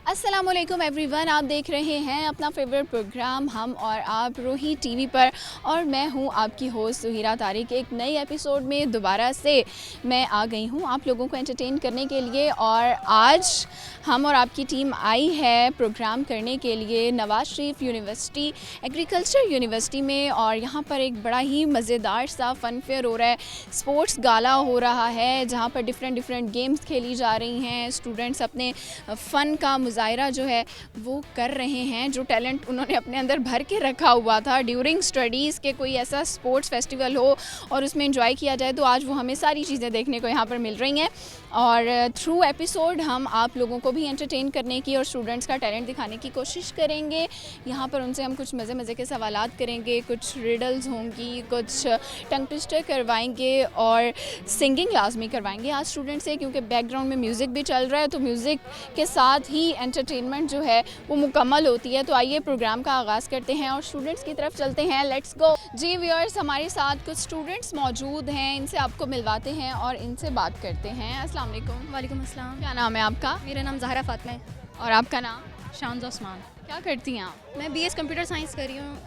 अस्सलामुअलैकुम एवरीवन, आप देख रहे हैं अपना फेवरेट प्रोग्राम हम और आप रोही टीवी पर। और मैं हूं आपकी होस्ट सुहिरा तारिक। एक नई एपिसोड में दोबारा से मैं आ गई हूं आप लोगों को एंटरटेन करने के लिए। और आज हम और आपकी टीम आई है प्रोग्राम करने के लिए Nawaz Sharif university agriculture university में। और यहाँ पर एक बड़ा ही मज़ेदार सा फ़न फेयर हो रहा है, स्पोर्ट्स गाला हो रहा है, जहाँ पर डिफरेंट गेम्स खेली जा रही हैं। स्टूडेंट्स अपने फ़न का मुज़ाहिरा जो है वो कर रहे हैं, जो टैलेंट उन्होंने अपने अंदर भर के रखा हुआ था ड्यूरिंग स्टडीज़ के। कोई ऐसा स्पोर्ट्स फेस्टिवल हो और उसमें एंजॉय किया जाए, तो आज वो हमें सारी चीज़ें देखने को यहाँ पर मिल रही हैं। और थ्रू एपिसोड हम आप लोगों को भी एंटरटेन करने की और स्टूडेंट्स का टैलेंट दिखाने की कोशिश करेंगे। यहाँ पर उनसे हम कुछ मज़े के सवालात करेंगे, कुछ रिडल्स होंगी, कुछ टंग ट्विस्टर करवाएंगे और सिंगिंग लाजमी करवाएंगे आज स्टूडेंट से, क्योंकि बैकग्राउंड में म्यूज़िक भी चल रहा है, तो म्यूज़िक के साथ ही एंटरटेनमेंट जो है वो मुकम्मल होती है। तो आइए प्रोग्राम का आगाज़ करते हैं और स्टूडेंट्स की तरफ चलते हैं। Let's go. जी व्यूअर्स, हमारे साथ कुछ स्टूडेंट्स मौजूद हैं, इनसे आपको मिलवाते हैं और इनसे बात करते हैं। अस्सलाम वालेकुम। वालेकुम अस्सलाम। क्या नाम है आपका? मेरा नाम ज़हरा फातिमा है। और आपका नाम? शान ओस्मान। क्या करती हैं आप? मैं बीएस कंप्यूटर साइंस कर रही हूँ,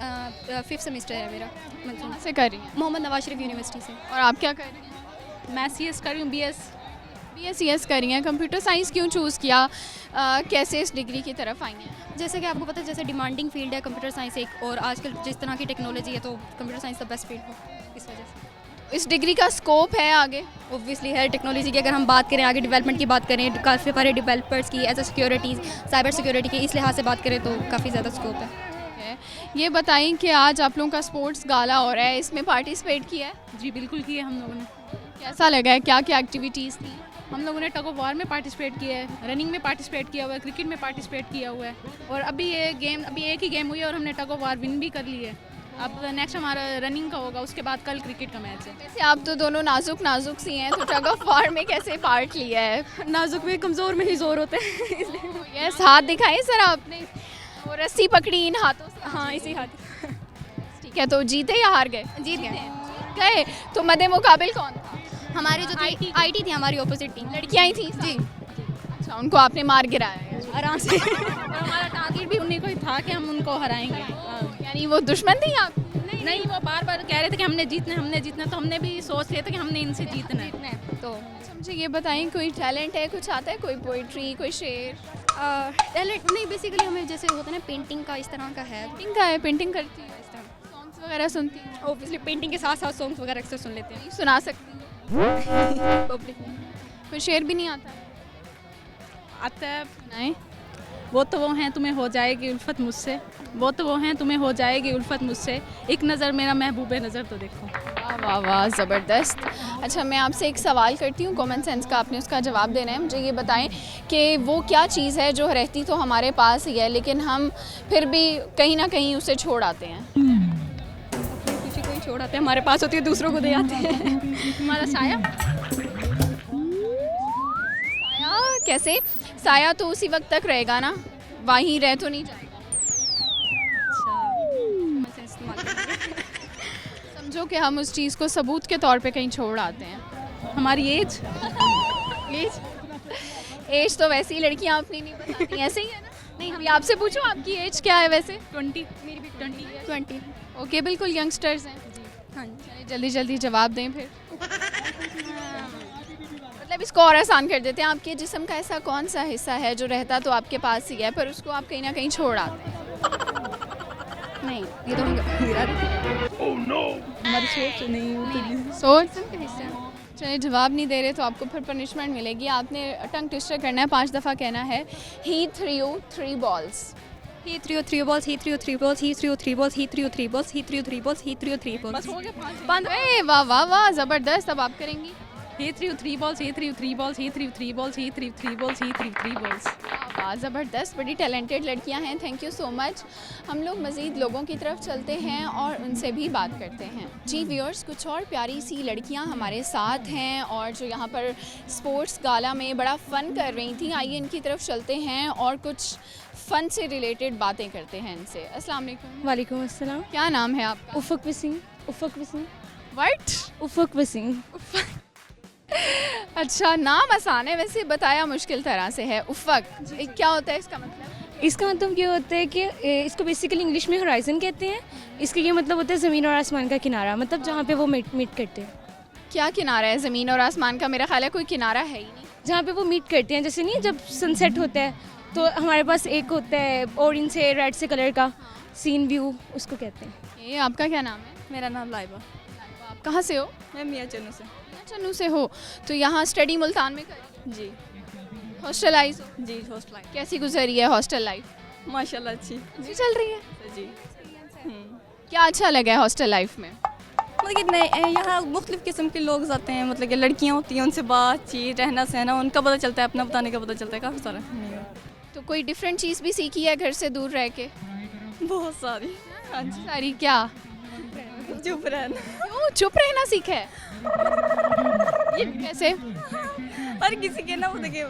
5th सेमेस्टर है मेरा। कहाँ से कर रही हैं? मोहम्मद नवाज शरीफ यूनिवर्सिटी से। और आप क्या कर रही हैं? मैं सीएस कर रही हूँ, BS कर रही हैं। कंप्यूटर साइंस क्यों चूज़ किया? कैसे इस डिग्री की तरफ आई हैं? जैसे कि आपको पता है, जैसे डिमांडिंग फील्ड है कंप्यूटर साइंस एक, और आजकल जिस तरह की टेक्नोलॉजी है तो computer science the best field हो, इस वजह से। इस डिग्री का स्कोप है आगे? ऑब्वियसली है। टेक्नोलॉजी की अगर हम बात करें, आगे डेवलपमेंट की बात करें, काफ़ी सारे डेवलपर्स की, as a securities, cyber security की, इस लिहाज से बात करें तो काफ़ी ज़्यादा स्कोप है। ये बताएं कि आज आप लोगों का स्पोर्ट्स गाला हो रहा है, इसमें पार्टिसिपेट किया है? जी बिल्कुल किए हम लोगों ने। कैसा लगा है? क्या क्या एक्टिविटीज़ थी? हम लोगों ने टग ऑफ वार में पार्टिसिपेट किया है, रनिंग में पार्टिसिपेट किया हुआ है, क्रिकेट में पार्टिसिपेट किया हुआ है, और अभी एक ही गेम हुई है और हमने टग ऑफ वार विन भी कर ली है। अब नेक्स्ट हमारा रनिंग का होगा, उसके बाद कल क्रिकेट का मैच है। वैसे आप तो दोनों नाजुक सी हैं, तो टग ऑफ वार में कैसे पार्ट लिया है? नाजुक में कमज़ोर में ही जोर होते हैं इसलिए। यस, हाथ दिखाएं सर आपने, और रस्सी पकड़ी इन हाथों से। हाँ, इसी हाथ। ठीक है, तो जीते या हार गए? जीत गए। गए। तो मदे मुकाबिल कौन था? हमारी जो थी आईटी थी, हमारी ऑपोजिट टीम। लड़कियां ही थी जी। अच्छा, उनको आपने मार गिराया है? आराम से। और हमारा टारगेट भी उन्हीं को ही था कि हम उनको हराएंगे। यानी वो दुश्मन थी आप? नहीं, वो बार बार कह रहे थे कि हमने जीतना, तो हमने भी सोच लिया था कि हमने इनसे जीतना है। तो मुझे ये बताएं, कोई टैलेंट है, कुछ आता है, कोई पोइट्री, कोई शेर? टैलेंट नहीं, बेसिकली हमें जैसे होता है ना पेंटिंग का, इस तरह का है। पेंटिंग का है? पेंटिंग करती है? सॉन्ग्स वगैरह सुनती हैं? ऑब्वियसली पेंटिंग के साथ साथ सॉन्ग्स वगैरह अक्सर सुन लेते हैं। सुना सकती हैं? कोई शेर भी नहीं आता? आता है। नहीं। वो तो वो हैं तुम्हें हो जाएगी उल्फत मुझसे, वो तो वो हैं तुम्हें हो जाएगी उल्फत मुझसे, एक नज़र मेरा महबूब नज़र तो देखो। वाह वाह वाह, ज़बरदस्त। अच्छा, मैं आपसे एक सवाल करती हूँ, कॉमन सेंस का, आपने उसका जवाब देना है। मुझे ये बताएं कि वो क्या चीज़ है जो रहती तो हमारे पास ही है, लेकिन हम फिर भी कहीं ना कहीं उसे छोड़ आते हैं? पीछे कोई छोड़ आते हैं, हमारे पास होती है, दूसरों को दे आते हैं। हमारा साया। साया कैसे? साया तो उसी वक्त तक रहेगा ना, वहीं रह तो नहीं जाएगा। समझो कि हम उस चीज़ को सबूत के तौर पे कहीं छोड़ आते हैं। हमारी एज। एज तो वैसे ही लड़कियां अपनी नहीं बताती, ऐसे ही है ना? नहीं, हम आपसे पूछो आपकी एज क्या है वैसे? 20। मेरी भी 20। ओके, बिल्कुल यंगस्टर्स हैं। हाँ, चलिए जल्दी जवाब दें फिर। मतलब इसको और आसान कर देते हैं, आपके जिस्म का ऐसा कौन सा हिस्सा है जो रहता तो आपके पास ही है, पर उसको आप कहीं ना कहीं छोड़ आते हैं? नहीं, ये तो हमारी सोच नहीं। सोच। चलिए, जवाब नहीं दे रहे तो आपको फिर पनिशमेंट मिलेगी। आपने टंग ट्विस्टर करना है, 5 दफ़ा कहना है, ही through 3 balls। He threw 3 balls, he threw 3 balls, he threw 3 balls, he threw 3 balls, he threw 3 balls, he threw 3 balls। बस हो गया 5। बंद। वाह वाह वाह, ज़बरदस्त। अब आप करेंगी। He threw 3 balls, he threw 3 balls, he threw 3 balls, he threw 3 balls, he threw 3 balls। वाह, ज़बरदस्त, बड़ी टैलेंटेड लड़कियां हैं। Thank you so much. हम लोग मज़ीद लोगों की तरफ चलते हैं और उनसे भी बात करते हैं। जी व्यूअर्स, कुछ और प्यारी सी लड़कियां हमारे साथ हैं और जो यहाँ पर स्पोर्ट्स गाला में बड़ा फ़न कर रही थी। आइए इनकी तरफ चलते हैं और कुछ फ़न से रिलेटेड बातें करते हैं इनसे। अस्सलाम वालेकुम। वालेकुम अस्सलाम। क्या नाम है आपका? उफ़क़ वसीम। व्हाट? उफ़क़ वसीम। अच्छा, नाम आसान है, वैसे बताया मुश्किल तरह से है। उफ़क़ क्या होता है इसका मतलब? इसका मतलब ये होता है कि इसको बेसिकली इंग्लिश में होराइजन कहते हैं। इसका ये मतलब होता है ज़मीन और आसमान का किनारा, मतलब जहाँ पे वो मीट करते हैं। क्या किनारा है ज़मीन और आसमान का? मेरा ख़्याल है कोई किनारा है ही नहीं। जहाँ पे वो मीट करते हैं, जैसे नहीं जब सनसेट होता है तो हमारे पास एक होता है ऑरेंज से रेड से कलर का सीन व्यू, उसको कहते हैं। ये आपका क्या नाम है? मेरा नाम लाइबा। आप कहाँ से हो? मैं मियाँ चन्नू से। चन्नू से हो, तो यहाँ स्टडी मुल्तान में करी? जी हॉस्टलाइज हो? जी हॉस्टल लाइफ कैसी गुजरी है हॉस्टल लाइफ? माशाल्लाह अच्छी जी चल रही है। जी। क्या अच्छा लगा है हॉस्टल लाइफ में? मतलब कि नए यहाँ मुख्तलिफ़ किस्म के लोग आते हैं, मतलब कि लड़कियाँ होती हैं, उनसे बातचीत रहना सहना उनका पता चलता है, अपना बताने का पता चलता है, काफ़ी सारा तो कोई डिफरेंट चीज़ भी सीखी है घर से दूर रह के? बहुत सारी। हाँ जी। सारी क्या? चुप रहना। क्यों चुप रहना सीखा है? ये कैसे? हर किसी के ना मतलब कि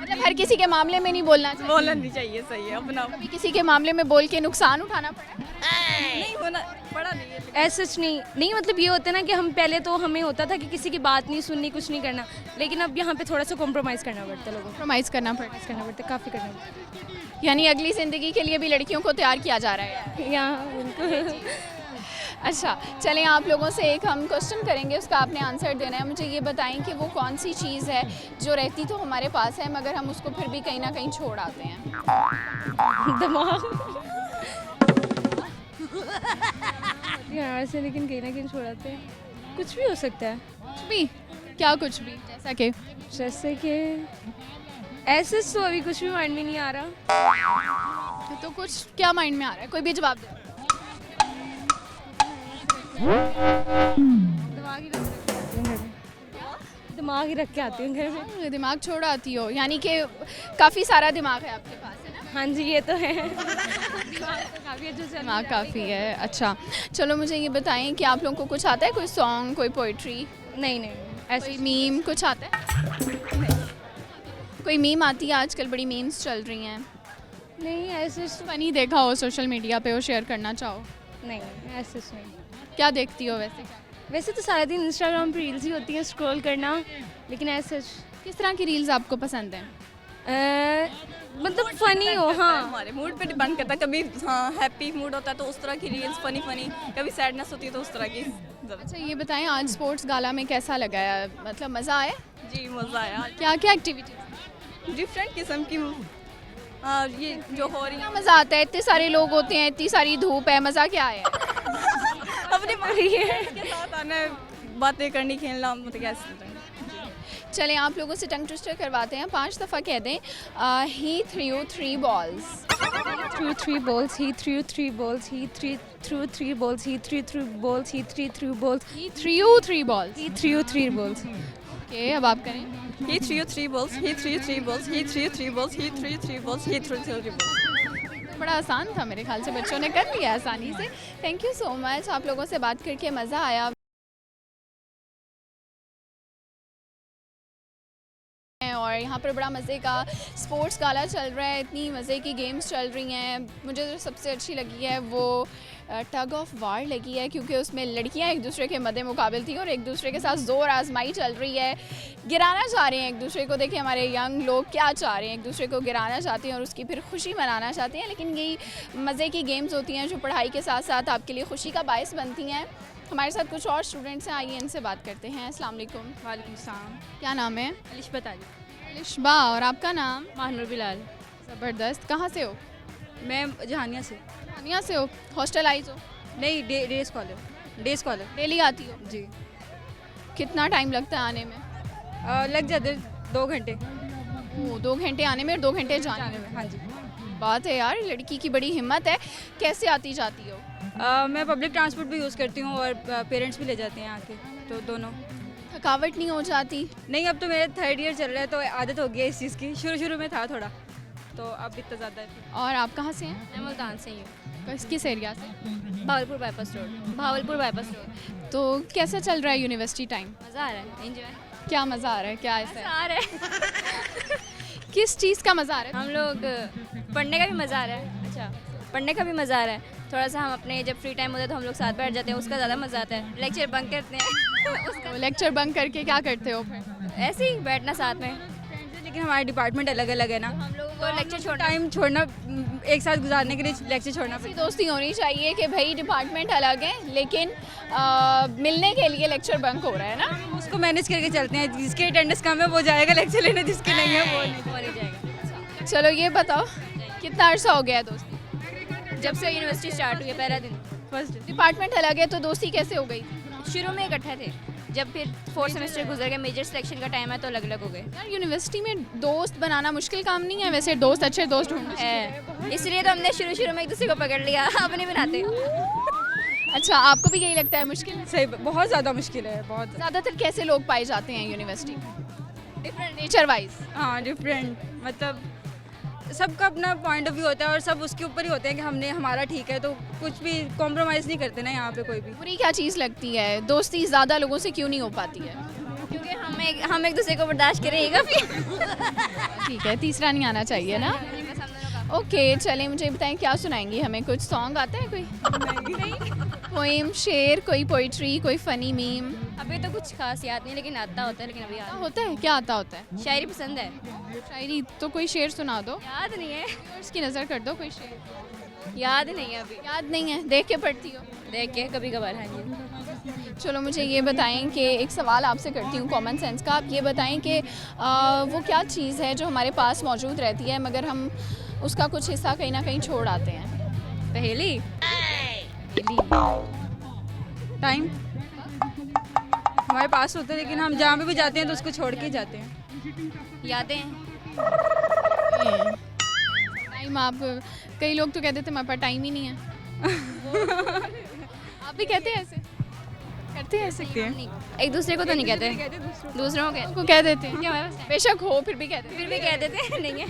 मतलब हर किसी के मामले में नहीं बोलना चाहिए? बोलना नहीं चाहिए, सही है अपना। कभी किसी के मामले में बोल के नुकसान उठाना पड़ा? नहीं होना पड़ा नहीं है। ऐसा नहीं मतलब ये होता है ना कि हम पहले तो हमें होता था कि किसी की बात नहीं सुननी, कुछ नहीं करना, लेकिन अब यहाँ पे थोड़ा सा कॉम्प्रोमाइज़ करना पड़ता है लोगों को। कॉम्प्रोमाइज़ करना पड़ा। करना पड़ता है, काफ़ी करना पड़ता यानी अगली ज़िंदगी के लिए भी लड़कियों को तैयार किया जा रहा है। है यहाँ उनको। अच्छा, चलें आप लोगों से एक हम क्वेश्चन करेंगे, उसका आपने आंसर देना है। मुझे ये बताएं कि वो कौन सी चीज़ है जो रहती तो हमारे पास है मगर हम उसको फिर भी कहीं ना कहीं छोड़ आते हैं? दिमाग यहाँ से, लेकिन कहीं ना कहीं छोड़ाते हैं। कुछ भी हो सकता है, कुछ भी? क्या कुछ भी? जैसे कि ऐसे तो अभी कुछ भी माइंड में नहीं आ रहा। तो कुछ क्या माइंड में आ रहा है? कोई भी जवाब दे। दिमाग ही रख के आती हूँ घर में। दिमाग छोड़ आती हो, यानी कि काफ़ी सारा दिमाग है आपके पास, है ना? हाँ जी, ये तो है। काफ़ी अच्छा चल दिमाग काफ़ी है। अच्छा, चलो मुझे ये बताएं कि आप लोगों को कुछ आता है? कोई सॉन्ग, कोई पोइट्री, नहीं ऐसे कोई मीम कुछ आता है? कोई मीम आती है? आजकल बड़ी मीम्स चल रही हैं। नहीं ऐसे फनी देखा हो सोशल मीडिया पे, वो शेयर करना चाहो? नहीं ऐसे नहीं। क्या देखती हो वैसे? वैसे तो सारा दिन इंस्टाग्राम पे रील्स ही होती है स्क्रॉल करना, लेकिन ऐसे किस तरह की रील्स आपको पसंद हैं? मतलब फ़नी हो। हाँ, हमारे मूड पे डिपेंड करता है, कभी हाँ हैप्पी मूड होता है तो उस तरह की रील्स फनी, कभी सैडनेस होती है तो उस तरह की। अच्छा, ये बताएं आज स्पोर्ट्स गाला में कैसा लगा है? मतलब मज़ा आया? जी मज़ा आया। क्या क्या एक्टिविटीज़? डिफरेंट किस्म की ये जो हो रही क्या मज़ा आता है? इतने सारे लोग होते हैं, इतनी सारी धूप है, मज़ा क्या है? अपनी मर्जी है के साथ आना, बातें करनी, खेलना, मतलब कैसे। चलें आप लोगों से टंग ट्विस्टर करवाते हैं। 5 दफ़ा कह दें, ही through 3 balls। threw 3 balls, he threw 3 balls, he threw 3 balls, he threw 3 balls, he threw 3 balls, He threw 3 balls। he threw 3 balls. Okay, अब आप करें। He threw 3 balls, he threw 3 balls, he threw 3 balls, he threw 3 balls, he threw 3 balls। बड़ा आसान था, मेरे ख्याल से बच्चों ने कर लिया आसानी से। थैंक यू सो मच, आप लोगों से बात करके मज़ा आया। और यहाँ पर बड़ा मज़े का स्पोर्ट्स गाला चल रहा है, इतनी मज़े की गेम्स चल रही हैं। मुझे जो सबसे अच्छी लगी है वो टग ऑफ वार लगी है, क्योंकि उसमें लड़कियाँ एक दूसरे के मद्दे मुकाबिल थी और एक दूसरे के साथ ज़ोर आजमाई चल रही है, गिराना चाह रहे हैं एक दूसरे को। देखिए हमारे यंग लोग क्या चाह रहे हैं, एक दूसरे को गिराना चाहते हैं और उसकी फिर खुशी मनाना चाहते हैं। लेकिन यही मज़े की गेम्स होती हैं जो पढ़ाई के साथ साथ आपके लिए खुशी का बायस बनती हैं। हमारे साथ कुछ और स्टूडेंट्स हैं, आइए इनसे बात करते हैं। अस्सलाम वालेकुम। वालेकुम सलाम। क्या नाम है? अलिशा ताली। लिशबा। और आपका नाम? माहनूर बिलाल। ज़बरदस्त। कहाँ से हो? मैं जहानिया से। जहानिया से हो? हॉस्टलाइज हो? नहीं डे स्कॉलर। डेली आती हो? जी। कितना टाइम लगता है आने में? लग जाते 2 घंटे ओह, 2 घंटे आने में और 2 घंटे जाने जाने में। हाँ जी। में। बात है यार, लड़की की बड़ी हिम्मत है। कैसे आती जाती हो? मैं पब्लिक ट्रांसपोर्ट भी यूज़ करती हूँ और पेरेंट्स भी ले जाते हैं आके, तो दोनों। थकावट नहीं हो जाती? नहीं, अब तो मेरे 3rd ईयर चल रहा है तो आदत हो गई है इस चीज़ की। शुरू में था थोड़ा, तो अब इतना ज़्यादा है। और आप कहाँ से हैं? मैं मुल्तान से ही हूँ। किस एरिया से? Bahawalpur bypass road. तो कैसा चल रहा है यूनिवर्सिटी टाइम? मज़ा आ रहा है, एंजॉय क्या मज़ा आ रहा है? क्या ऐसा है? आ रहा है। किस चीज़ का मज़ा आ रहा है? हम लोग पढ़ने का भी मज़ा आ रहा है। अच्छा, पढ़ने का भी मज़ा आ रहा है, थोड़ा सा हम अपने जब फ्री टाइम होता है तो हम लोग साथ बैठ जाते हैं, उसका ज़्यादा मज़ा आता है। लेक्चर बंक करते हैं उसका तो लेक्चर बंक करके क्या करते हो फिर? ऐसे ही बैठना साथ में। लेकिन हमारे डिपार्टमेंट अलग अलग है ना, हम लोगों को लेक्चर छोड़ना टाइम छोड़ना एक साथ गुजारने के लिए लेक्चर छोड़ना ऐसी दोस्ती होनी चाहिए कि भाई डिपार्टमेंट अलग है लेकिन मिलने के लिए लेक्चर बंक हो रहा है ना। उसको मैनेज करके चलते हैं, जिसके अटेंडेंस कम है वो जाएगा लेक्चर लेने, जिसके नहीं है वो नहीं। हो नहीं जाएगा। चलो ये बताओ कितना अर्सा हो गया है दोस्ती? जब से यूनिवर्सिटी स्टार्ट हुई है पहला दिन, फर्स्ट डिपार्टमेंट अलग है तो दोस्ती कैसे हो गई? शुरू में इकट्ठे थे, जब फिर 4th सेमेस्टर गुजर गया, मेजर सिलेक्शन का टाइम है तो अलग अलग हो गए यार यूनिवर्सिटी में दोस्त बनाना मुश्किल काम नहीं है वैसे, दोस्त अच्छे दोस्त ढूंढना है। इसलिए तो हमने शुरू में एक दूसरे को पकड़ लिया, अब नहीं बनाते। अच्छा, आपको भी यही लगता है मुश्किल? सही, बहुत ज़्यादा मुश्किल है, बहुत ज़्यादातर कैसे लोग पाए जाते हैं यूनिवर्सिटी में डिफरेंट नेचर वाइज? हाँ डिफरेंट, मतलब सबका अपना पॉइंट ऑफ व्यू होता है और सब उसके ऊपर ही होते हैं कि हमने हमारा ठीक है, तो कुछ भी कॉम्प्रोमाइज़ नहीं करते ना यहाँ पे कोई भी। बुरी क्या चीज़ लगती है? दोस्ती ज़्यादा लोगों से क्यों नहीं हो पाती है? क्योंकि हम एक दूसरे को बर्दाश्त करेंगे फिर। ठीक है, तीसरा नहीं आना चाहिए ना। ओके, चलिए मुझे बताएं क्या सुनाएंगी हमें? कुछ सॉन्ग आता है कोई? पोएम, शेर, कोई पोइट्री, कोई फ़नी मीम? अभी तो कुछ खास याद नहीं, लेकिन आता होता है, लेकिन अभी याद होता है, क्या आता होता है? शायरी पसंद है। शायरी तो कोई शेर सुना दो, याद नहीं है, उसकी नज़र कर दो कोई शेर। याद नहीं है अभी, याद नहीं है, देख के पढ़ती हो? देख के कभी कभार। हाँ जी। चलो मुझे ये बताएं कि एक सवाल आपसे करती हूँ कॉमन सेंस का। आप ये बताएं कि वो क्या चीज़ है जो हमारे पास मौजूद रहती है मगर हम उसका कुछ हिस्सा कहीं ना कहीं छोड़ आते हैं? पहेली। टाइम हमारे पास होता है, लेकिन हम जहाँ पे भी जाते हैं तो उसको छोड़ के ही जाते हैं। यादें। टाइम, आप कई लोग तो कहते थे हमारे पास टाइम ही नहीं है। आप भी कहते हैं ऐसे? करते हैं ऐसे? एक दूसरे को तो नहीं कहते, दूसरों को कह देते हैं? क्या हमारे पास बेशक हो फिर भी कहते हैं। फिर भी कह देते हैं नहीं है।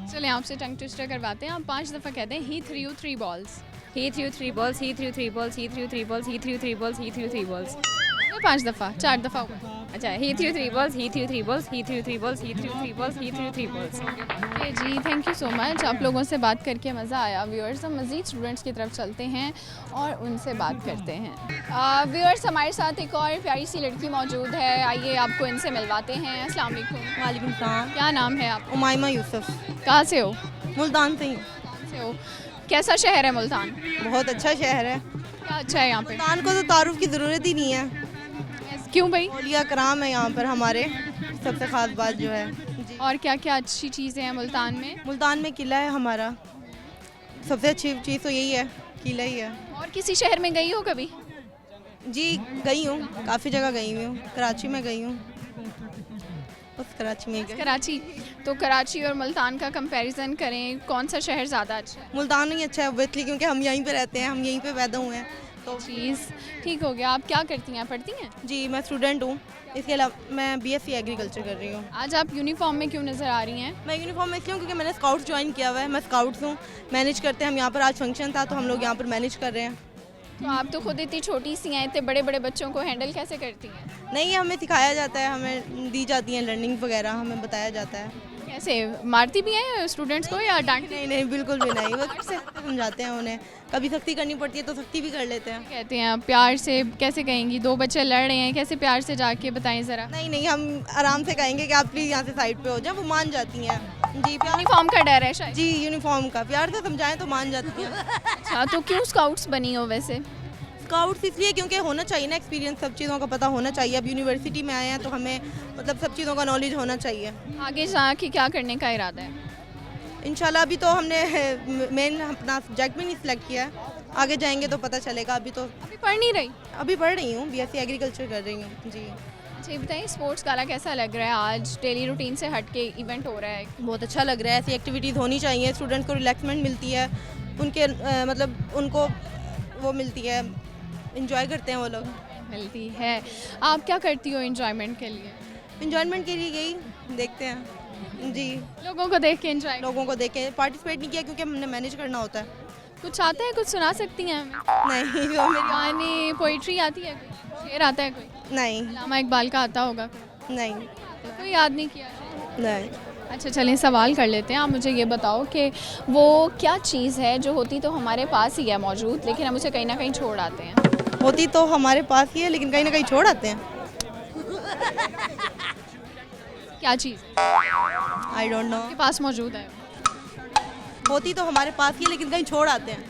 चलिए आपसे टंग ट्विस्टर करवाते हैं। आप 5 दफ़ा कहते हैं ही threw 3 balls। He threw 3 balls, he threw 3 balls, he threw 3 balls, he threw 3 balls, he threw 3 balls. 5 दफ़ा, 4 दफ़ा हुआ। अच्छा, he threw 3 balls, he threw 3 balls, he threw 3 balls, he threw 3 balls, he threw 3 balls. Okay जी, thank you so much. आप लोगों से बात करके मज़ा आया। व्यूअर्स, हम मज़ीद स्टूडेंट्स की तरफ चलते हैं और उनसे बात करते हैं। व्यूअर्स, हमारे साथ एक और प्यारी सी लड़की मौजूद है, आइए आपको इनसे मिलवाते हैं। अस्सलाम वालेकुम। वालेकुम सलाम। क्या नाम है आप? उमाइमा यूसुफ। कहाँ से हो? मुल्तान से ही। कहाँ से हो? कैसा शहर है मुल्तान? बहुत अच्छा शहर है। क्या अच्छा है यहाँ पे? मुल्तान को तो तारुफ की ज़रूरत ही नहीं है। क्यों भाई? औलिया कराम है यहाँ पर हमारे, सबसे ख़ास बात जो है जी। और क्या क्या अच्छी चीज़ें हैं मुल्तान में? मुल्तान में किला है हमारा, सबसे अच्छी चीज़ तो यही है, किला ही है। और किसी शहर में गई हो कभी? जी गई हूँ, काफ़ी जगह गई हुई हूँ। कराची में गई हूँ, बस कराची में ही गई। कराची। तो कराची और मुल्तान का कंपैरिजन करें, कौन सा शहर ज़्यादा अच्छा है? मुल्तान ही अच्छा है ऑब्वियसली, क्योंकि हम यहीं पे रहते हैं, हम यहीं पे पैदा हुए हैं तो। चीज़ ठीक हो गया। आप क्या करती हैं, पढ़ती हैं? जी मैं स्टूडेंट हूँ, इसके अलावा मैं BSc एग्रीकल्चर कर रही हूँ। आज आप यूनिफॉर्म में क्यों नज़र आ रही हैं? मैं यूनिफॉर्म में इसलिए हूँ क्योंकि मैंने स्काउट्स ज्वाइन किया हुआ है, मैं स्काउट्स हूँ, मैनेज करते हैं हम यहाँ पर। आज फंक्शन था तो हम लोग यहाँ पर मैनेज कर रहे हैं। तो आप तो खुद इतनी छोटी सी हैं, इतने बड़े बड़े बच्चों को हैंडल कैसे करती हैं? नहीं, हमें सिखाया जाता है, हमें दी जाती हैं लर्निंग वगैरह, हमें बताया जाता है। कैसे मारती भी हैं स्टूडेंट्स को या डांटती? नहीं नहीं बिल्कुल भी नहीं, बस समझाते हैं उन्हें। कभी सख्ती करनी पड़ती है तो सख्ती भी कर लेते हैं। कहते हैं प्यार से कैसे कहेंगी? 2 बच्चे लड़ रहे हैं, कैसे प्यार से जाके बताएं ज़रा। नहीं नहीं, हम आराम से कहेंगे कि आप प्लीज़ यहाँ से साइड पे हो जाए, वो मान जाती हैं। जी प्यार, यूनिफॉर्म का डर है शायद। जी यूनिफॉर्म का प्यार से समझाएं तो मान जाती हैं। अच्छा, तो क्यों स्काउट्स बनी हो वैसे? स्काउट्स इसलिए क्योंकि होना चाहिए ना एक्सपीरियंस, सब चीज़ों का पता होना चाहिए। अब यूनिवर्सिटी में आए हैं तो हमें मतलब सब चीज़ों का नॉलेज होना चाहिए। आगे जाके क्या करने का इरादा है? इंशाल्लाह अभी तो हमने मेन अपना सब्जेक्ट भी नहीं सिलेक्ट किया है, आगे जाएंगे तो पता चलेगा। अभी तो अभी पढ़ नहीं रही? अभी पढ़ रही हूँ, BSc एग्रीकल्चर कर रही हूँ जी। अच्छा, ये बताइए स्पोर्ट्स गाला कैसा लग रहा है? आज डेली रूटीन से हट के इवेंट हो रहा है। बहुत अच्छा लग रहा है, ऐसी एक्टिविटीज़ होनी चाहिए। स्टूडेंट्स को रिलैक्समेंट मिलती है, उनके मतलब उनको वो मिलती है, इंजॉय करते हैं वो लोग। मिलती है। आप क्या करती हो एंजॉयमेंट के लिए? इंजॉयमेंट के लिए यही देखते हैं जी, लोगों को देख के एंजॉय। लोगों को देख के। पार्टिसिपेट नहीं किया क्योंकि हमने मैनेज करना होता है। कुछ आता है? कुछ सुना सकती हैं हमें? नहीं वो मेरी गाने, पोइट्री आती है? कोई शेर आता है? कोई नहीं अल्लामा इकबाल का आता होगा कोई? नहीं तो कोई याद नहीं किया? नहीं। अच्छा चलें, सवाल कर लेते हैं। आप मुझे ये बताओ कि वो क्या चीज़ है जो होती तो हमारे पास ही है मौजूद, लेकिन हम उसे कहीं ना कहीं छोड़ आते हैं। होती तो हमारे पास ही है लेकिन कहीं ना कहीं छोड़ आते हैं। क्या चीज़ आई डोंट नो। आपके पास मौजूद है? होती तो हमारे पास ही है लेकिन कहीं छोड़ आते हैं।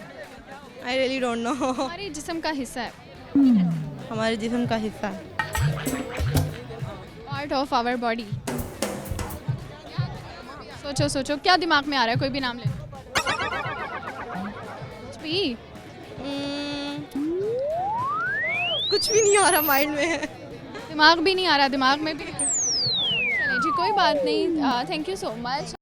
I really don't know. हमारे जिस्म का हिस्सा है, हमारे जिस्म का हिस्सा है। Part of our body. सोचो सोचो, क्या दिमाग में आ रहा है? कोई भी नाम ले लो। कुछ भी। कुछ भी नहीं आ रहा माइंड में। दिमाग भी नहीं आ रहा, दिमाग में भी। चलिए जी, कोई बात नहीं। Thank you so much.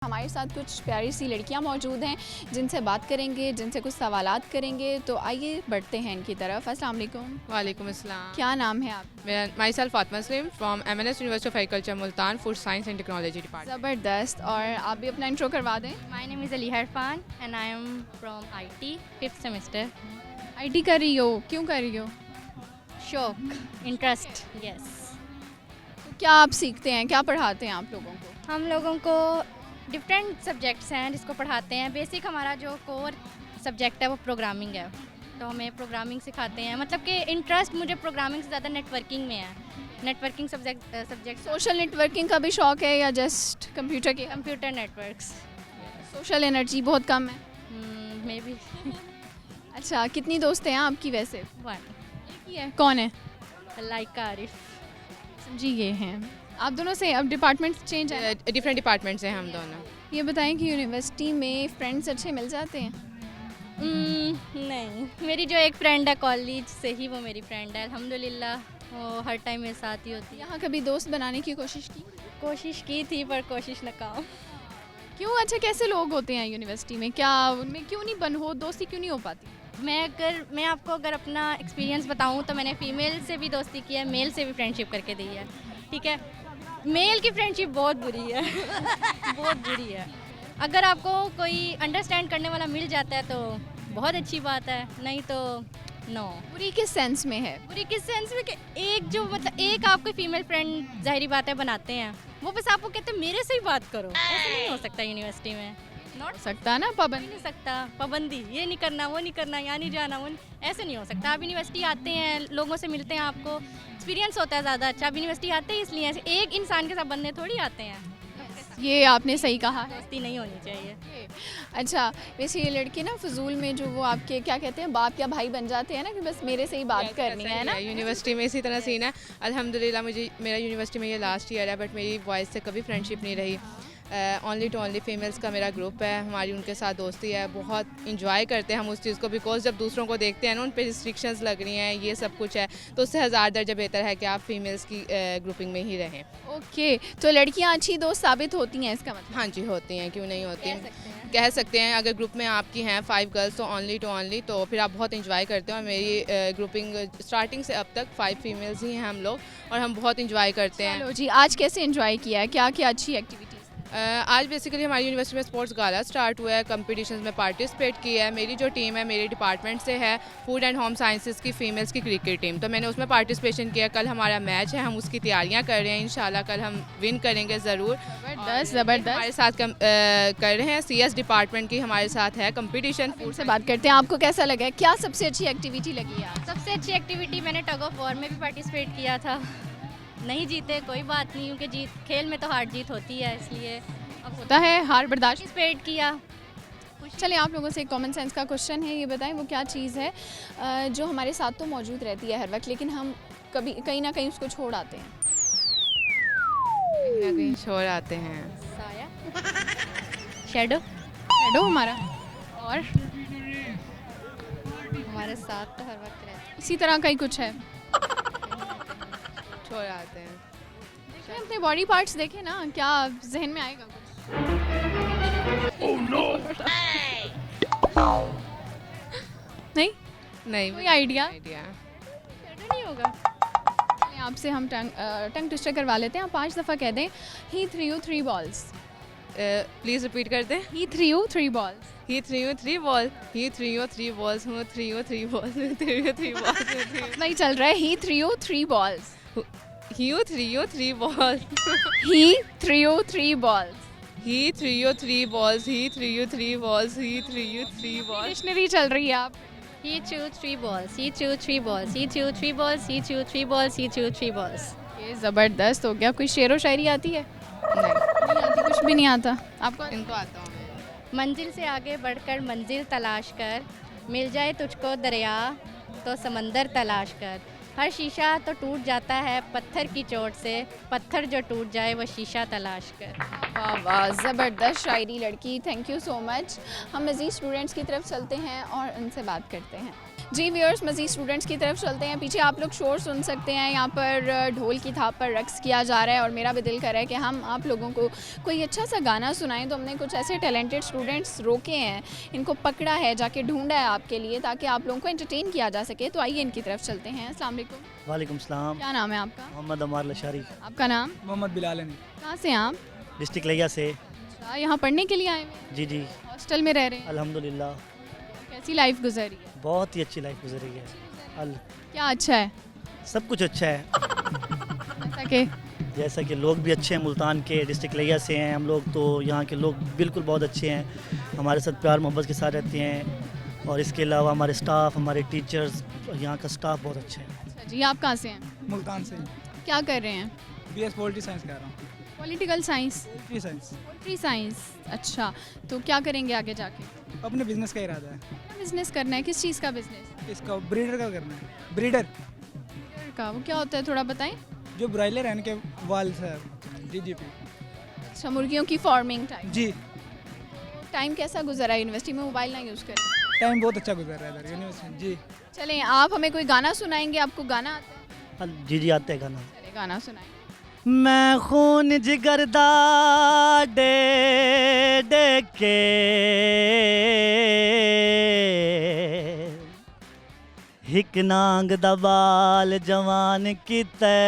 हमारे साथ कुछ प्यारी सी लड़कियां मौजूद हैं जिनसे बात करेंगे, जिनसे कुछ सवालात करेंगे। तो आइए बढ़ते हैं इनकी तरफ। अस्सलाम वालेकुम। वालेकुम अस्सलाम। क्या नाम है आप? मेरा my self Fatima Saleem from MNS university of agriculture Multan, food science and technology department. ज़बरदस्त। और आप भी अपना इंट्रो करवा दें। My name is Ali Harfan and I am from IT 5th semester. IT कर रही हो? क्यों कर रही हो? शौक, इंटरेस्ट, यस। तो क्या आप सीखते हैं, क्या पढ़ाते हैं आप लोगों को? हम लोगों को डिफरेंट सब्जेक्ट्स हैं जिसको पढ़ाते हैं। बेसिक हमारा जो कोर सब्जेक्ट है वो प्रोग्रामिंग है, तो हमें प्रोग्रामिंग सिखाते हैं। मतलब कि इंटरेस्ट मुझे प्रोग्रामिंग से ज़्यादा नेटवर्किंग में है। नेटवर्किंग सब्जेक्ट सोशल नेटवर्किंग का भी शौक है या जस्ट कंप्यूटर की? कंप्यूटर नेटवर्क्स सोशल एनर्जी बहुत कम है। मे बी अच्छा, कितनी दोस्त हैं आपकी वैसे? वन एक ही है। कौन है? लाइक आरिफ। समझी ये हैं। आप दोनों से अब डिपार्टमेंट चेंज है? डिफरेंट डिपार्टमेंट से हम दोनों। ये बताएं कि यूनिवर्सिटी में फ्रेंड्स अच्छे मिल जाते हैं? नहीं, मेरी जो एक फ्रेंड है कॉलेज से ही, वो मेरी फ्रेंड है अल्हम्दुलिल्लाह। वो हर टाइम मेरे साथ ही होती है। यहाँ कभी दोस्त बनाने की कोशिश की? कोशिश की थी पर कोशिश नाकाम। क्यों? अच्छा, कैसे लोग होते हैं यूनिवर्सिटी में? क्या उनमें क्यों नहीं दोस्ती क्यों नहीं हो पाती? मैं आपको अगर अपना एक्सपीरियंस बताऊं तो मैंने फ़ीमेल से भी दोस्ती की है, मेल से भी फ्रेंडशिप करके दी है। ठीक है, मेल की फ्रेंडशिप बहुत बुरी है। बहुत बुरी है। अगर आपको कोई अंडरस्टैंड करने वाला मिल जाता है तो बहुत अच्छी बात है, नहीं तो नो। बुरी किस सेंस में है? बुरी किस सेंस में कि एक आपको फीमेल फ्रेंड जाहिर बात है बनाते हैं, वो बस आपको कहते हैं मेरे से ही बात करो। ऐसा नहीं हो सकता यूनिवर्सिटी में। नॉट सकता ना, पाबंदी नहीं सकता, पाबंदी, ये नहीं करना, वो नहीं करना, यहाँ नहीं जाना, ऐसे नहीं हो सकता। आप यूनिवर्सिटी आते हैं, लोगों से मिलते हैं, आपको एक्सपीरियंस होता है ज़्यादा अच्छा। आप यूनिवर्सिटी आते हैं इसलिए, ऐसे एक इंसान के साथ बनने थोड़ी आते हैं। ये आपने सही कहा है। दोस्ती नहीं होनी चाहिए। अच्छा, वैसे ये लड़के ना फजूल में जो वो आपके क्या कहते हैं, बाप या भाई बन जाते हैं ना, कि बस मेरे से ही बात करनी है ना। यूनिवर्सिटी में इसी तरह सीन है। अल्हम्दुलिल्लाह मेरा यूनिवर्सिटी में ये लास्ट ईयर है, बट मेरी बॉयज़ से कभी फ्रेंडशिप नहीं रही। ओनली टू ओनली फीमेल्स का मेरा ग्रुप है, हमारी उनके साथ दोस्ती है। बहुत इंजॉय करते हैं हम उस चीज़ को, बिकॉज जब दूसरों को देखते हैं ना उन पर रिस्ट्रिक्शंस लग रही हैं, ये सब कुछ है, तो उससे हज़ार दर्जा बेहतर है कि आप फीमेल्स की ग्रुपिंग में ही रहें। ओके, तो लड़कियां अच्छी दोस्त साबित होती हैं इसका मतलब? हाँ जी, होती हैं, क्यों नहीं होती। कह सकते हैं अगर ग्रुप में आपकी हैं 5 गर्ल्स तो ओनली टू ओनली, तो फिर आप बहुत इंजॉय करते हो। और मेरी ग्रुपिंग स्टार्टिंग से अब तक 5 फीमेल्स ही हैं हम लोग, और हम बहुत इंजॉय करते हैं। चलो जी, आज कैसे इंजॉय किया है? क्या क्या अच्छी एक्टिविटीज़? आज बेसिकली हमारी यूनिवर्सिटी में स्पोर्ट्स गाला स्टार्ट हुआ है, कंपटीशंस में पार्टिसिपेट किया है। मेरी जो टीम है मेरे डिपार्टमेंट से है, फूड एंड होम साइंसेस की फीमेल्स की क्रिकेट टीम, तो मैंने उसमें पार्टिसिपेशन किया। कल हमारा मैच है, हम उसकी तैयारियां कर रहे हैं। इंशाल्लाह कल हम विन करेंगे ज़रूर। ज़बरदस्त। हमारे साथ कर रहे हैं CS डिपार्टमेंट की हमारे साथ है कंपटीशन। फूड से बात करते हैं, आपको कैसा लगा है? क्या सबसे अच्छी एक्टिविटी लगी है आज? सबसे अच्छी एक्टिविटी, मैंने टग ऑफ वॉर में भी पार्टिसिपेट किया था। नहीं जीते कोई बात नहीं, क्योंकि खेल में तो हार जीत होती है, इसलिए अब होता है, हार बर्दाश्त। पार्टिसिपेट किया। चलिए, आप लोगों से एक कॉमन सेंस का क्वेश्चन है, ये बताएं वो क्या चीज़ है जो हमारे साथ तो मौजूद रहती है हर वक्त, लेकिन हम कभी कहीं ना कहीं उसको छोड़ आते हैं? कहीं ना कहीं छोड़ आते हैं। साया, शैडो। शैडो हमारा, और हमारे साथ तो हर वक्त रहता है। इसी तरह का ही कुछ है। छोड़ आते हैं। देखें अपने बॉडी पार्ट्स, देखें ना, क्या जहन में आएगा कुछ? नहीं नहीं, कोई आइडिया? शैडो नहीं होगा। चलिए, आपसे हम टंग ट्विस्टर करवा लेते हैं। आप 5 दफ़ा कह दें, he threw 3 balls। Please repeat कर दें। He threw 3 balls। He threw you 3 balls. He threw you 3 balls. Who threw you 3 balls? Who threw you 3 balls? Who threw you? नहीं चल रहा है, ही threw 3 balls। He threw three balls. He threw 3 balls. He threw 3 balls. He threw 3 balls. He threw 3 balls. Dictionary चल रही है आप। He threw 3 balls. He threw 3 balls. He threw 3 balls. He threw 3 balls. He threw 3 balls. ये ज़बरदस्त हो गया। कोई शेरो शायरी आती है? नहीं, नहीं आती, कुछ भी नहीं आता। आपको? इनको आता हूँ। मंजिल से आगे बढ़कर मंजिल तलाश कर, मिल जाए तुझको दरिया तो समंदर तलाश कर। हर शीशा तो टूट जाता है पत्थर की चोट से, पत्थर जो टूट जाए वो शीशा तलाश कर। वाह वाह, ज़बरदस्त शायरी लड़की, थैंक यू सो मच। हम मज़ीद स्टूडेंट्स की तरफ चलते हैं और उनसे बात करते हैं। जी व्यूअर्स, मज़ीद स्टूडेंट्स की तरफ चलते हैं। पीछे आप लोग शोर सुन सकते हैं, यहाँ पर ढोल की थाप पर रक्स किया जा रहा है और मेरा भी दिल कर रहा है कि हम आप लोगों को कोई अच्छा सा गाना सुनाएं। तो हमने कुछ ऐसे टैलेंटेड स्टूडेंट्स रोके हैं, इनको पकड़ा है, जाके ढूंढा है आपके लिए ताकि आप लोगों को एंटरटेन किया जा सके। तो आइए इनकी तरफ चलते हैं। अस्सलाम वालेकुम। वालेकुम सलाम। क्या नाम है आपका? मोहम्मद अमार लशारी, आपका नाम? मोहम्मद बिलाल अली, कहाँ से हैं आप? डिस्ट्रिक्ट लिया से। अच्छा, यहाँ पढ़ने के लिए आए हुए हैं? जी जी, हॉस्टल में रह रहे हैं? अल्हम्दुलिल्लाह कैसी लाइफ गुजरी है? बहुत ही अच्छी लाइफ गुजरी है। क्या अच्छा है? सब कुछ अच्छा है, जैसा कि जैसा कि लोग भी अच्छे हैं। मुल्तान के डिस्ट्रिक्ट लिया से हैं हम लोग, तो यहाँ के लोग बिल्कुल बहुत अच्छे हैं, हमारे साथ प्यार मोहब्बत के साथ रहते हैं। और इसके अलावा हमारे स्टाफ, हमारे टीचर्स, यहाँ का स्टाफ बहुत अच्छा है। अच्छा जी, आप कहाँ से हैं? मुल्तान से। क्या कर रहे हैं? BS पॉलिटी साइंस कर रहा हूँ। Political science, polity science poultry science. अच्छा, तो क्या करेंगे आगे जाके? अपने बिजनेस का इरादा है। बिजनेस करना है? किस चीज़ का बिजनेस? इसका ब्रीडर का करना है। ब्रीडर का वो क्या होता है, थोड़ा बताएं। जो ब्राइलर है इनके वाल से। GGP। अच्छा, मुर्गियों की फार्मिंग टाइम। जी, टाइम कैसा गुजरा है यूनिवर्सिटी में? मोबाइल ना यूज़ करें। टाइम बहुत अच्छा गुजर रहा है इधर यूनिवर्सिटी। जी, चलें, आप हमें कोई गाना सुनाएंगे? आपको गाना आता है? जी जी, आते हैं गाना। चले गाना सुनाएं। मैं खून जिगर दा डे डे के हिक नांग दा बाल जवान कितै,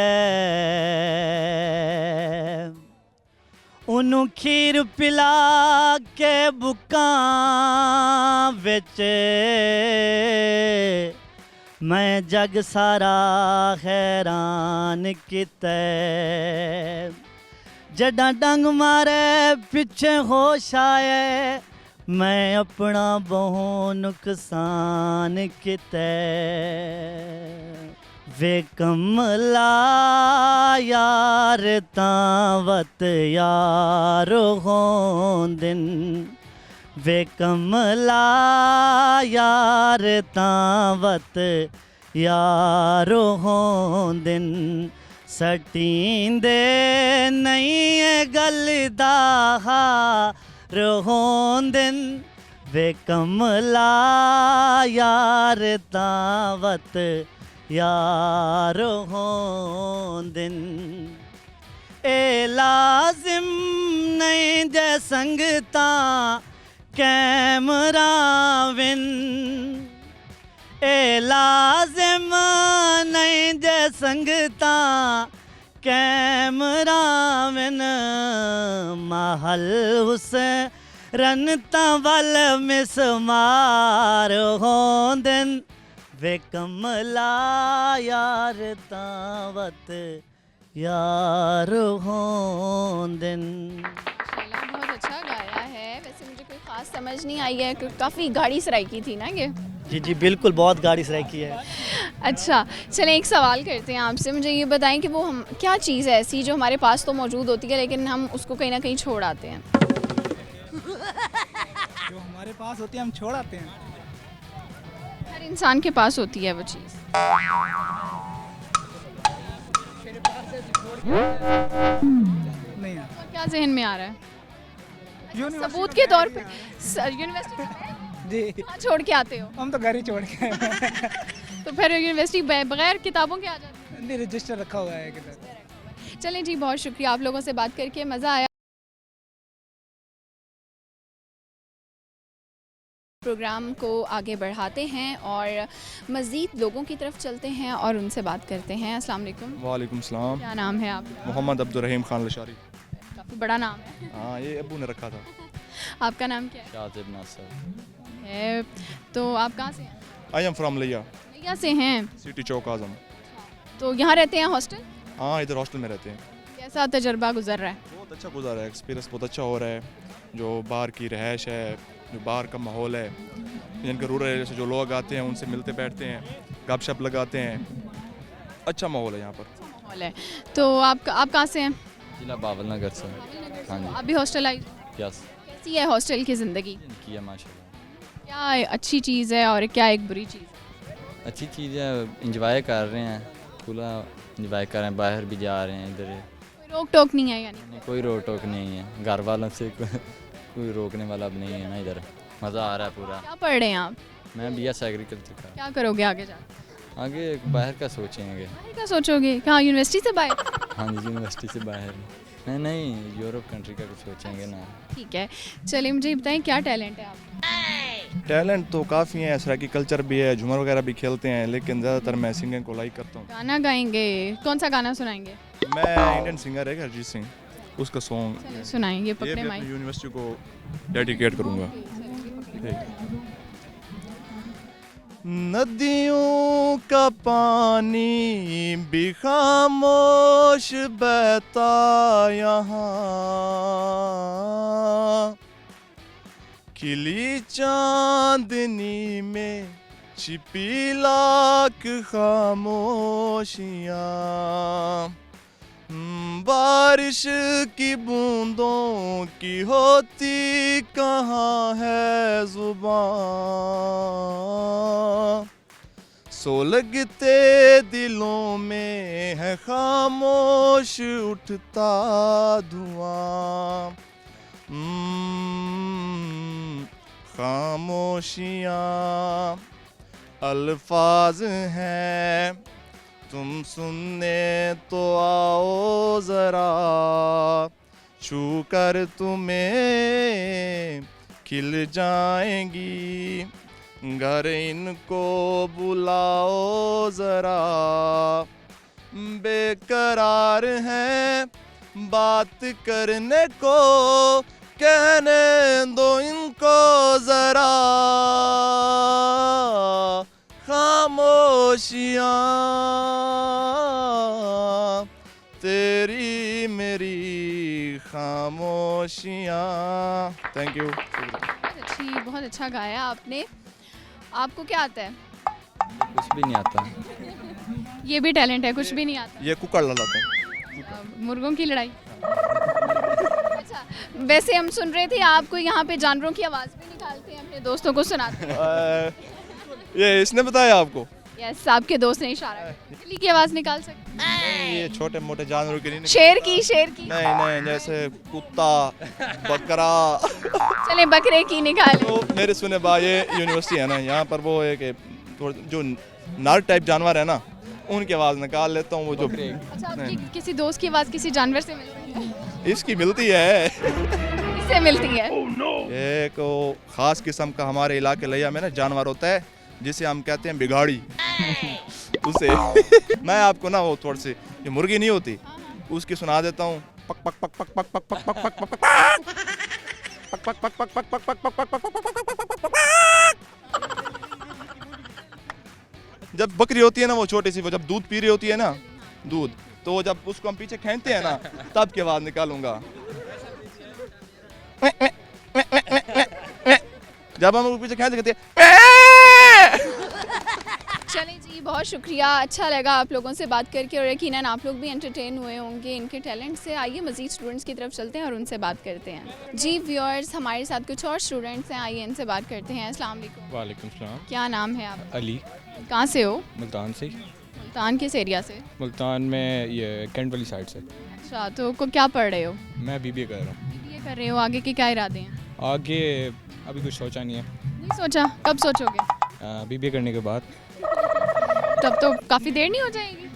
उन्हों खीर पिला के बुकां विच मैं जग सारा हैरान कितै। जडा डंग मारे पिछे होश आए, मैं अपना बहु नुकसान कितै। वे कमला यार तावत यार होंदिन, वे कमला यार तावत यार होंदिन, सटींदे नहीं गल दा हार होंदिन। वे कमला यार तावत यार होंदिन, ए लाजिम नहीं जै संगता कैमराविन, ए लाजिम नहीं जै संगता कैमराविन, महल हुसैन वल मिसमार होंदिन। वे कमला यार तावत यार होंदिन। माशाल्लाह, बहुत अच्छा गाया है। वैसे मुझे कोई ख़ास समझ नहीं आई है, क्योंकि काफ़ी गाड़ी सराई की थी ना ये। जी जी, बिल्कुल बहुत गाड़ी सराई की है। अच्छा, चलें एक सवाल करते हैं आपसे। मुझे ये बताएं कि वो हम क्या चीज़ है ऐसी जो हमारे पास तो मौजूद होती है लेकिन हम उसको कहीं ना कहीं छोड़ आते हैं? जो हमारे पास होती है हम छोड़ आते हैं। हर इंसान के पास होती है वो चीज़। नहीं यार, और क्या जहन में आ रहा है? यूनिवर्सिटी सबूत के तौर पे यूनिवर्सिटी जी, कहाँ छोड़ के आते हो? हम तो घर ही छोड़ के आए हैं। तो फिर यूनिवर्सिटी बगैर किताबों के आ जाते नहीं, रजिस्टर रखा हुआ है किधर। हो? चलें जी, बहुत शुक्रिया, आप लोगों से बात करके मज़ा आया। प्रोग्राम को आगे बढ़ाते हैं और मज़ीद लोगों की तरफ चलते हैं और उनसे बात करते हैं। अस्सलाम वालेकुम। वालेकुम सलाम। क्या नाम है आपका? मोहम्मद अब्दुर्रहीम खान लशारी। काफ़ी बड़ा नाम है। हाँ, ये अबू ने रखा था। आपका नाम क्या शातिब नासर है? तो आप कहाँ से हैं? आई एम फ्रॉम लिया, लिया से हैं। सिटी चौक आजम। तो यहाँ रहते हैं हॉस्टल? हाँ, इधर हॉस्टल में रहते हैं। कैसा तजर्बा गुजर रहा है? बहुत अच्छा गुजर रहा है, एक्सपीरियंस बहुत अच्छा हो रहा है। जो बाहर की रहायश है, जो बाहर का माहौल है, जिनके रूरल एरिया से जो लोग आते हैं उनसे मिलते बैठते हैं, गपशप लगाते हैं, अच्छा माहौल है यहाँ पर। माहौल है। तो आप कहाँ से हैं? जिला बावल नगर से। हाँ जी। आप भी हॉस्टल आई? यस। कैसी है हॉस्टल की ज़िंदगी? की है माशाल्लाह। क्या अच्छी चीज़ है और क्या एक बुरी चीज़? अच्छी चीज़ है, इंजॉय कर रहे हैं, पूरा इंजॉय कर रहे हैं, बाहर भी जा रहे हैं इधर। कोई रोक टोक नहीं है यानी? कोई रोक टोक नहीं है, घर वालों से कोई रोकने वाला अब नहीं है ना इधर। मज़ा आ रहा है पूरा। क्या पढ़ रहे हैं आप? मैं BS एग्रीकल्चर का। क्या करोगे आगे जाकर? आगे बाहर का सोचेंगे। बाहर का सोचोगे? कहाँ, यूनिवर्सिटी से बाहर? हाँ जी, यूनिवर्सिटी से बाहर। नहीं, यूरोप कंट्री का कुछ सोचेंगे ना। ठीक है, चलिए मुझे बताएं क्या टैलेंट है आपका? टैलेंट तो काफ़ी है, सराकी कल्चर भी है, झूमर वगैरह भी खेलते हैं, लेकिन ज़्यादातर मैं सिंगिंग को लाइक करता हूँ। गाना गाएंगे? कौन सा गाना सुनाएंगे? मैं इंडियन सिंगर है अरिजीत सिंह, उसका सॉन्ग सुनाएंगे, ये पकड़े भी माइक। अपनी यूनिवर्सिटी को डेडिकेट करूँगा। नदियों का पानी भी खामोश बहता यहाँ, खिली चांदनी में छिपी लाख खामोशियाँ, बारिश की बूंदों की होती कहाँ है जुबान, सो लगते दिलों में है खामोश उठता धुआं, खामोशियाँ अल्फाज हैं, तुम सुनने तो आओ ज़रा, छू कर तुम्हें खिल जाएंगी, घर इनको बुलाओ ज़रा, बेकरार हैं बात करने को, कहने दो इनको ज़रा, खामोशियाँ तेरी मेरी खामोशियाँ। Thank you. बहुत अच्छा गाया आपने। आपको क्या आता है? कुछ भी नहीं आता। ये भी टैलेंट है, कुछ भी नहीं आता? ये कुकर लड़ाता है। मुर्गों की लड़ाई। अच्छा, वैसे हम सुन रहे थे आप कोई यहाँ पे जानवरों की आवाज़ भी निकालते हैं, अपने दोस्तों को सुनाते हैं। ये इसने बताया आपको? यस, आपके दोस्त ने इशारा किया। बिल्ली की आवाज़ निकाल सकते? नहीं, ये छोटे मोटे जानवरों की नहीं। शेर की? नहीं, जैसे कुत्ता, बकरा। चले बकरे की निकाले। तो मेरे सुने बा, ये यूनिवर्सिटी है ना, यहाँ पर वो है कि जो नर टाइप जानवर है ना, उनकी आवाज़ निकाल लेता हूँ। वो जो अच्छा, आपकी किसी दोस्त की आवाज़ किसी जानवर से मिलती है? इसकी मिलती है। किससे मिलती है? एक ख़ास किस्म का हमारे इलाके लिया में ना जानवर होता है, जिसे हम कहते हैं बिगाड़ी। उसे मैं आपको ना वो थोड़ी सी ये मुर्गी नहीं होती, उसकी सुना देता हूँ। पक पक पक पक पक पक पक पक पक पक पक पक पक पक पक पक पक पक। जब बकरी होती है ना वो छोटी सी, वो जब दूध पी रही होती है ना, दूध, तो जब उसको हम पीछे खींचते हैं ना, तब की आवाज़ निकालूंगा। जब हम पीछे खींचते हैं। चलें जी, बहुत शुक्रिया, अच्छा लगा आप लोगों से बात करके और यकीनन आप लोग भी एंटरटेन हुए होंगे इनके टैलेंट से। आइए मज़ीद स्टूडेंट्स की तरफ चलते हैं और उनसे बात करते हैं। जी व्यूअर्स, हमारे साथ कुछ और स्टूडेंट्स हैं, आइए इनसे बात करते हैं। अस्सलाम वालेकुम। वालेकुम सलाम। क्या नाम है आप? अली। कहाँ से हो? मुल्तान से। मुल्तान किस एरिया से? मुल्तान में ये कैंट वाली साइड से। अच्छा, तो क्या पढ़ रहे हो? मैं BBA कर रहा हूँ। BBA कर रहे हो, आगे के क्या इरादे हैं? आगे अभी कुछ सोचा नहीं है। नहीं सोचा? कब सोचोगे? BBA करने के बाद। तब तो काफ़ी देर नहीं हो जाएगी?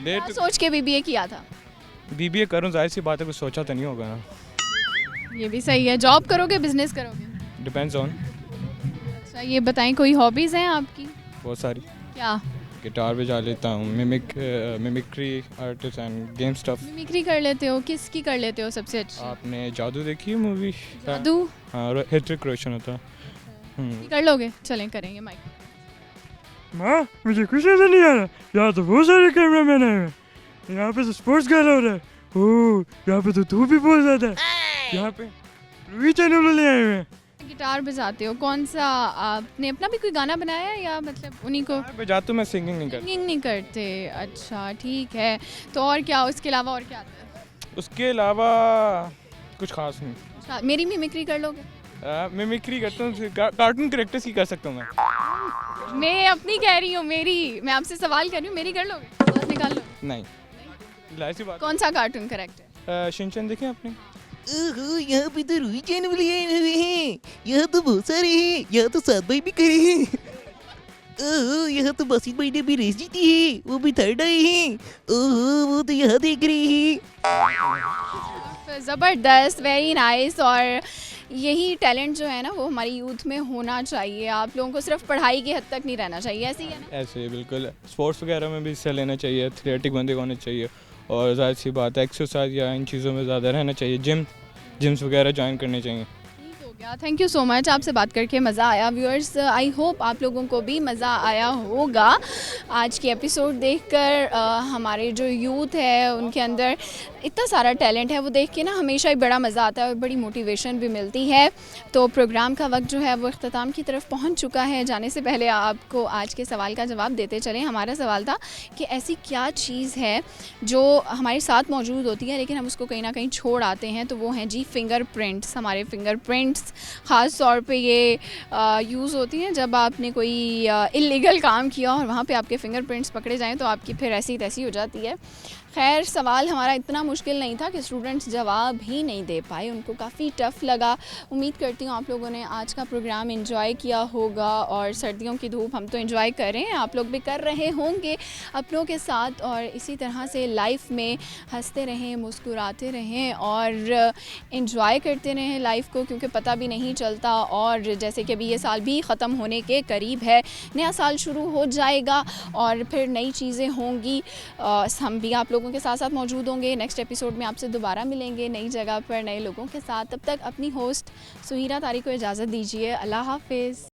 देर क्या सोच के BBA किया था? BBA करूँ, जाहिर सी बात है, कुछ सोचा तो नहीं होगा ना। ये भी सही है। जॉब करोगे, बिजनेस करोगे? Depends on. अच्छा, ये बताएं कोई हॉबीज़ हैं आपकी? बहुत सारी। क्या? गिटार बजा लेता हूँ, mimicry artist end game stuff. Mimicry कर लेते हो? किसकी कर लेते हो सबसे अच्छी? आपने जादू देखी है मूवी? जादू? हाँ, ऋतिक रोशन होता। कर लोगे? चलें करेंगे माइक। माँ मुझे कुछ नजर नहीं आ रहा, यहाँ तो बहुत सारे कैमरा मैन आए हैं, यहाँ पे तो स्पोर्ट्स गाना हो रहा है, ओह यहाँ पे तो धूप भी बहुत ज़्यादा है, यहाँ पे रूही चैनल वाले आए हुए हैं। गिटार बजाते हो, कौन सा आपने अपना भी कोई गाना बनाया है या मतलब उन्हीं को? बजाता हूँ मैं, सिंगिंग नहीं करता। सिंगिंग नहीं करते, अच्छा ठीक है। तो और क्या, उसके अलावा और क्या आता है? उसके अलावा कुछ खास नहीं। अच्छा, मेरी मिमिक्री कर लोगे? मिमिक्री करता हूँ, कार्टून कैरेक्टर्स की कर सकता हूँ मैं अपनी कह रही हूँ, मेरी, मैं आपसे सवाल कर रही हूँ, मेरी कर लोगे? आवाज़ निकाल लो। नहीं, लाइसी बात। कौन सा कार्टून करेक्टर? शिनचैन देखे आपने? यहाँ पे तो रूही चैनल वाले आए हुए हैं, यहाँ तो बहुत सारे हैं, यहाँ तो 7 भाई भी करे हैं, ओह यहाँ तो बासित भाई ने भी रेस जीती है, वो भी 3rd आए हैं, ओह वो तो यहाँ देख रहे हैं। ज़बरदस्त, वेरी नाइस। और यही टैलेंट जो है ना वो हमारी यूथ में होना चाहिए। आप लोगों को सिर्फ पढ़ाई की हद तक नहीं रहना चाहिए, ऐसे ही है ना? ऐसे ही बिल्कुल, स्पोर्ट्स वगैरह में भी हिस्सा लेना चाहिए, एथलेटिक बंदे को होने चाहिए, और ज़ाहिर सी बात है एक्सरसाइज या इन चीज़ों में ज़्यादा रहना चाहिए, जिम्स वगैरह ज्वाइन करने चाहिए। थैंक यू सो मच, आपसे बात करके मज़ा आया। व्यूअर्स, आई होप आप लोगों को भी मज़ा आया होगा आज की एपिसोड देखकर। हमारे जो यूथ है उनके अंदर इतना सारा टैलेंट है, वो देख के ना हमेशा ही बड़ा मज़ा आता है और बड़ी मोटिवेशन भी मिलती है। तो प्रोग्राम का वक्त जो है वो अख्ताम की तरफ पहुंच चुका है। जाने से पहले आपको आज के सवाल का जवाब देते चलें। हमारा सवाल था कि ऐसी क्या चीज़ है जो हमारे साथ मौजूद होती है लेकिन हम उसको कहीं ना कहीं छोड़ आते हैं, तो वो हैं जी फिंगरप्रिंट्स। हमारे फिंगरप्रिंट्स ख़ास तौर पे ये यूज़ होती हैं जब आपने कोई इल्लीगल काम किया और वहाँ पे आपके फिंगरप्रिंट्स पकड़े जाएं तो आपकी फिर ऐसी तैसी हो जाती है। खैर, सवाल हमारा इतना मुश्किल नहीं था कि स्टूडेंट्स जवाब ही नहीं दे पाए, उनको काफ़ी टफ़ लगा। उम्मीद करती हूँ आप लोगों ने आज का प्रोग्राम एंजॉय किया होगा, और सर्दियों की धूप हम तो एंजॉय कर रहे हैं, आप लोग भी कर रहे होंगे अपनों के साथ। और इसी तरह से लाइफ में हंसते रहें, मुस्कुराते रहें और एंजॉय करते रहें लाइफ को, क्योंकि पता भी नहीं चलता। और जैसे कि अभी ये साल भी ख़त्म होने के करीब है, नया साल शुरू हो जाएगा और फिर नई चीज़ें होंगी। हम भी आप लोगों के साथ साथ मौजूद होंगे। नेक्स्ट एपिसोड में आपसे दोबारा मिलेंगे नई जगह पर नए लोगों के साथ। तब तक अपनी होस्ट सुहीरा तारी को इजाज़त दीजिए। अल्लाह हाफिज़।